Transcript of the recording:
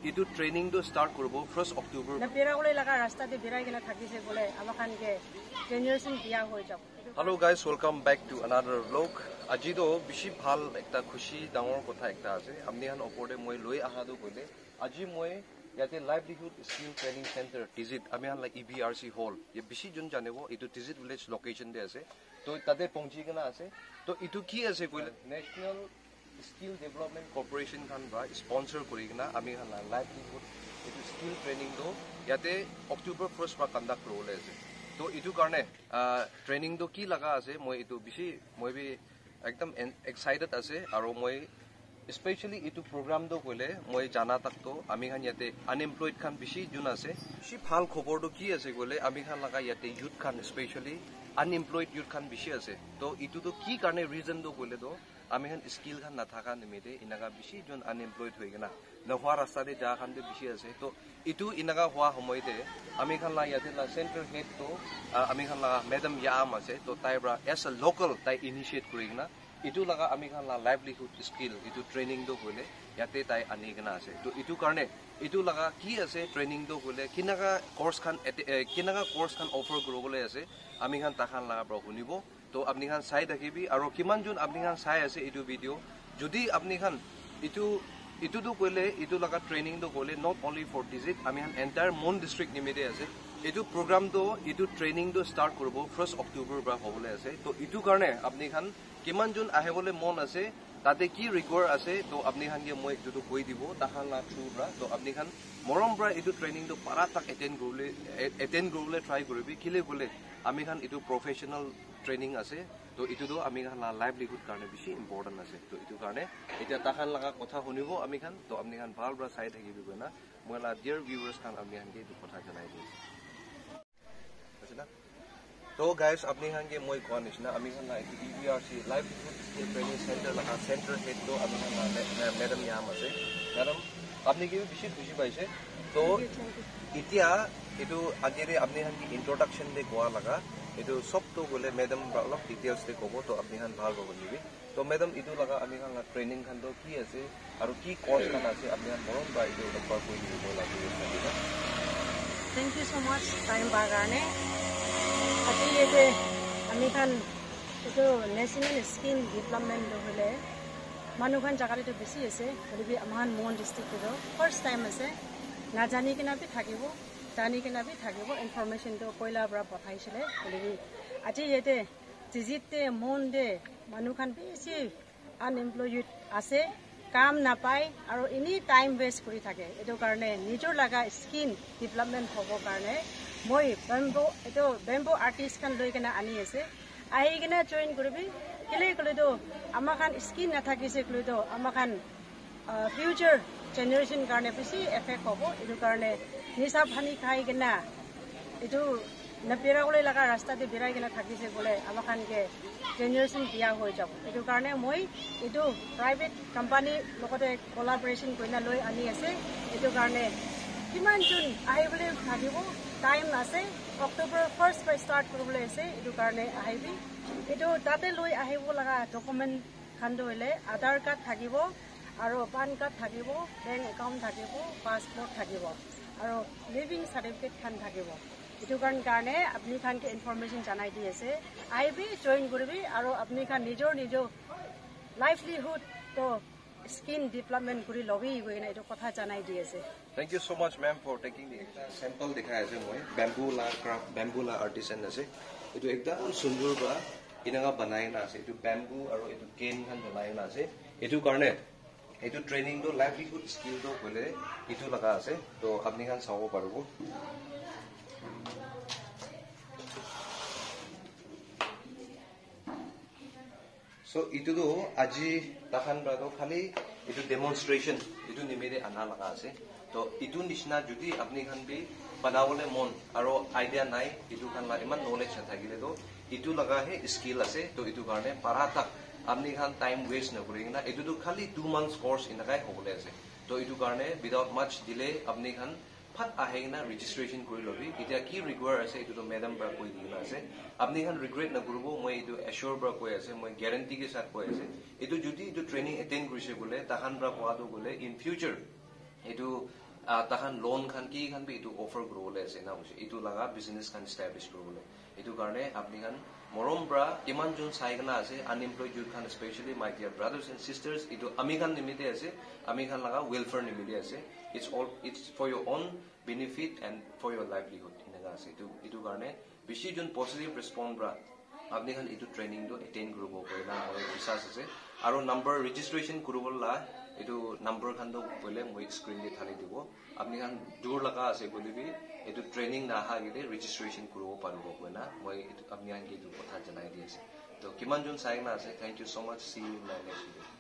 এইটো ট্ৰেইনিংটো ষ্টাৰ্ট কৰিব 1 অক্টোবৰ বেৰাগলৈ লগা ৰাস্তাতে বেৰাই কিনে থাকিছে বোলে আমাখানকে জেনাৰেশ্যন বিয়া হৈ যাব Hello guys, welcome back to another vlog. Ajido bishi bhal ekta khushi dangor kotha ekta ase. Amni han oporde moi loi ahadu kole. Aji moi yate livelihood skill training center Tizit ami han like EBRC hall. Ye bishi jun janebo itu Tizit village location de ase. To tade pongchi kana ase. To itu ki ase kole National Skill Development Corporation khan ba sponsor kori kana ami han livelihood itu skill training do yate October 1st ba conduct role ase. तो इटू कारणे training तो की लगा आसे মই इटू बिशी মই भी एकदम excited आसे आरो মই स्पेशली इटू प्रोग्राम तो कोले মই जाना तक तो आमी खान याते अनएम्प्लॉयड खान बिशी जुन आसे बिशी ভাল खबर तो की आसे कोले आमी खान लगा याते यूथ खान स्पेशली अनएम्प्लॉयड यूथ खान बिशी आसे तो इटू तो की कारणे रीजन तो कोले तो आमी खान स्किल खान ना थाका निमिते इनागा बिशी जुन अनएम्प्लॉयड होइगना नहुआ रास्ता दे जा खान दे बिशी आसे तो इटू इनागा हुआ समय दे आमी खान ला याते ला सेंटर हेड तो आमी खान ला मैडम याम आसे तो ताइब्रा एज अ लोकल ताइ इनिशिएट करिगना इटू लगा आमी खान ला लाइवलीहुड स्किल इटू ट्रेनिंग दो होले याते ताइ आनिगना आसे तो इटू कारणे इटू लगा की आसे ट्रेनिंग दो होले किनागा कोर्स खान ऑफर करबले आसे आमी खान ताखान लगा ब्रो हुनिबो तो आपनि खान साइ থাকিবি আৰু কিমান জন আপনি খান চাই আছে ইটু ভিডিও যদি আপনি খান ইটু তো কইলে ইটু লাগা ট্রেনিং তো কইলে নট অনলি ফর ডিজিট আমি খান এন্টায়ার মন ডিস্ট্রিক্ট নিমিতে আছে ইটু প্রোগ্রাম তো ইটু ট্রেনিং তো স্টার্ট করব 1 অক্টোবর বা হবলে আছে তো ইটু কারণে আপনি খান কিমান জন আহেবলে মন আছে তাতে কি রিকোয়ার আছে তো আপনি খান কে মই ইটু কই দিব তাহান লা থ্রু ব্রা তো আপনি খান মরম ব্রা ইটু ট্রেনিং তো পারা তাক এটেন্ড করলে ট্রাই করবি কিলে বলে আমি খান ইটু প্রফেশনাল ट्रेनिंग আছে তো ইটু তো আমি খান লাইভলিহুড কারণে বেশি ইম্পর্টেন্ট আছে তো ইটু কারণে এটা তাখান লাগা কথা শুনিব আমি খান তো আপনি খান ভাল ব্রা চাই থাকিবি না মইলা ডিয়ার ভিউয়ার্স খান আমি খান কে কথা জানাই দিই আছে না তো গাইস আপনি খান কে মই কোৱা নিচিনা আমি খান EBRC livelihood skill training centre লাগা সেন্টার হেড তো আমি খান ম্যাডাম ইয়াম আছে ম্যাডাম আপনি কি বেশি খুশি পাইছে তো ইতিয়া এটু আগেৰে আপনি খান কি ইন্ট্ৰোডাকশন দে কোৱা লাগা इतो सब तो बोले मैडम अलग डिटेल्स दे कबो तो अपनी खान ভাল হ'ব নিবি তো मैडम इतो लगा আমি খান ট্রেনিং খান তো কি আছে আৰু কি কোৰ্স খান আছে আপনি খান মৰম বা ইটো একবাৰ কৈ দিব লাগে thank you so mass time বাগানে আজি এতে আমি খান ইটো ন্যাশনাল স্কিল ডেভেলপমেন্ট হলে মানুহ খান জাগাতে তো বেছি আছে হলিবি আমাৰ মন ডিস্ট্ৰিক্ট ফাৰ্স্ট টাইম আছে না জানি কিনা বি থাকিব জানি কিনা বি থাকিব ইনফরমেশন তো কইলা পৰা পঠাইছিলে হলিবি আজি এতে জিজিতে মন দে মানুহ খান বেছি আনএমপ্লয়েড আছে কাম নাপায় আৰু এনি টাইম ওয়েস্ট কৰি থাকে এটো কাৰণে নিজৰ লাগা স্কিল ডেভেলপমেন্ট হ'ব কাৰণে মই বেম্বো আৰ্টিষ্ট খান লৈ কিনা আনি আছে আহি কিনা জয়েন কৰিবি কেলে কলে তো আমাৰ খান স্কিল নাথাকিছে কলে তো আমাৰ খান ফিউচাৰ জেনাৰেশন কাৰণে বেছি এফেক্ট হ'ব এটো কাৰণে নিচা পানী খাই কিনা এইটো বেৰাগলৈ লগা ৰাস্তাতে বেৰাই কিনা থাকিছে বোলে আমাখানকে জেনাৰেশন বিয়া হৈ যাব এটো কাৰণে মই এইটো প্ৰাইভেট কোম্পানী লগতে কোলাবৰেচন কৰিনা লৈ আনি আছে এটো কাৰণে কিমান জন আহিবলৈ থাকিব টাইম আছে অক্টোবৰ 1st পৰা ষ্টাৰ্ট কৰিবলৈ আছে এটো কাৰণে আহিবি এটো তাতে লৈ আহিব লগা ডকুমেন্ট খান হলে আধাৰ কাৰ্ড থাকিব আৰু পান কাৰ্ড থাকিব বেংক একাউণ্ট থাকিব পাছপোৰ্ট থাকিব আৰু লিভিং সাৰ্টিফিকেট খান থাকিব এটো কাৰণে আপনি খানকে ইনফৰমেশন জানাই দি আছে আইবি জয়েন কৰিবি আৰু আপনি খান নিজৰ লাইভলিহুড তো স্কিল ডেভেলপমেন্ট কৰি লবি গইনা এটো কথা জানাই দি আছে thank you so much ma'am for taking the sample দেখাই আছে মই ব্যাম্বুলা আর্টিসান আছে এটো একদম সুন্দর বা ইনাগা বনাই না আছে এটো ব্যাম্বু আৰু এটো কেন খান বনাই না আছে এটো কাৰণে এটো ট্রেনিং তো লাইভলিহুড স্কিল তো বলে ইটো লাগা আছে তো আপনি খান চাও পারবো সো ইটো তো আজি তাখান ব্রাতো খালি ইটো ডেমনস্ট্রেশন ইটো নিমেরে আনা লাগা আছে তো ইটো নিশনা যদি আপনি খান বি বানাবলে মন আৰু আইডিয়া নাই ইটো খান লা ইমান নলেজ থাকিলে তো ইটো লাগা হে স্কিল আছে তো ইটো কাৰণে পাৰা তাক আপনি খান টাইম ওয়েস্ট নকৰি না এটো তো খালি 2 মান্থস কোৰ্স ইনাকাই হবলে আছে তো ইটো কাৰণে উইদাউট মাচ ডিলে আপনি খান ফাট আহেনা ৰেজিষ্ট্ৰেচন কৰি লবি এতিয়া কি ৰিকোয়াৰ আছে এটো তো ম্যাডাম পৰা কৈ দিলা আছে আপনি খান ৰিগ্ৰেট নকৰিব মই এটো এশ্যোৰ পৰা কৈ আছে মই গ্যাৰান্টি কে সাথ কৈ আছে এটো যদি এটো ট্ৰেনিং এটেন্ড কৰিছে বলে তাহান পৰা কোৱাটো বলে ইন ফিউচার এটো তাহান লোন খান কি খান বি ইটো অফার করবলে আছে না হইছে ইটো লাগা বিজনেস খান এস্টাবলিশ করবলে ইটো কারণে আপনি খান মরম ব্রা কিমান জন সাইগনা আছে আনএমপ্লয়েড ইউথ খান specially my dear brothers and sisters ইটো আমি খান নিমিতে আছে আমি খান লাগা ওয়েলফেয়ার নিমিতে আছে it's for your own benefit and for your livelihood ইনগা আছে ইটো কারণে বেশি জন পজিটিভ রেসপন্স ব্রা আপনি খান ইটো ট্রেনিং তো এটেইন করব কইলা মই বিশ্বাস আছে আৰু নাম্বাৰ ৰেজিষ্ট্ৰেচন কৰবলা এটো নাম্বাৰ খান তো বলে মই স্ক্রিন দি থালি দিব আপনি খান দূর লাগা আছে বলিবি এটো ট্রেনিং না হাগিলে রেজিস্ট্রেশন করব পারবো কইনা মই আপনি আনকি কথা জানাই দিয়েছে তো কিমান জন সাইগনা আছে thank you so much see you in my next video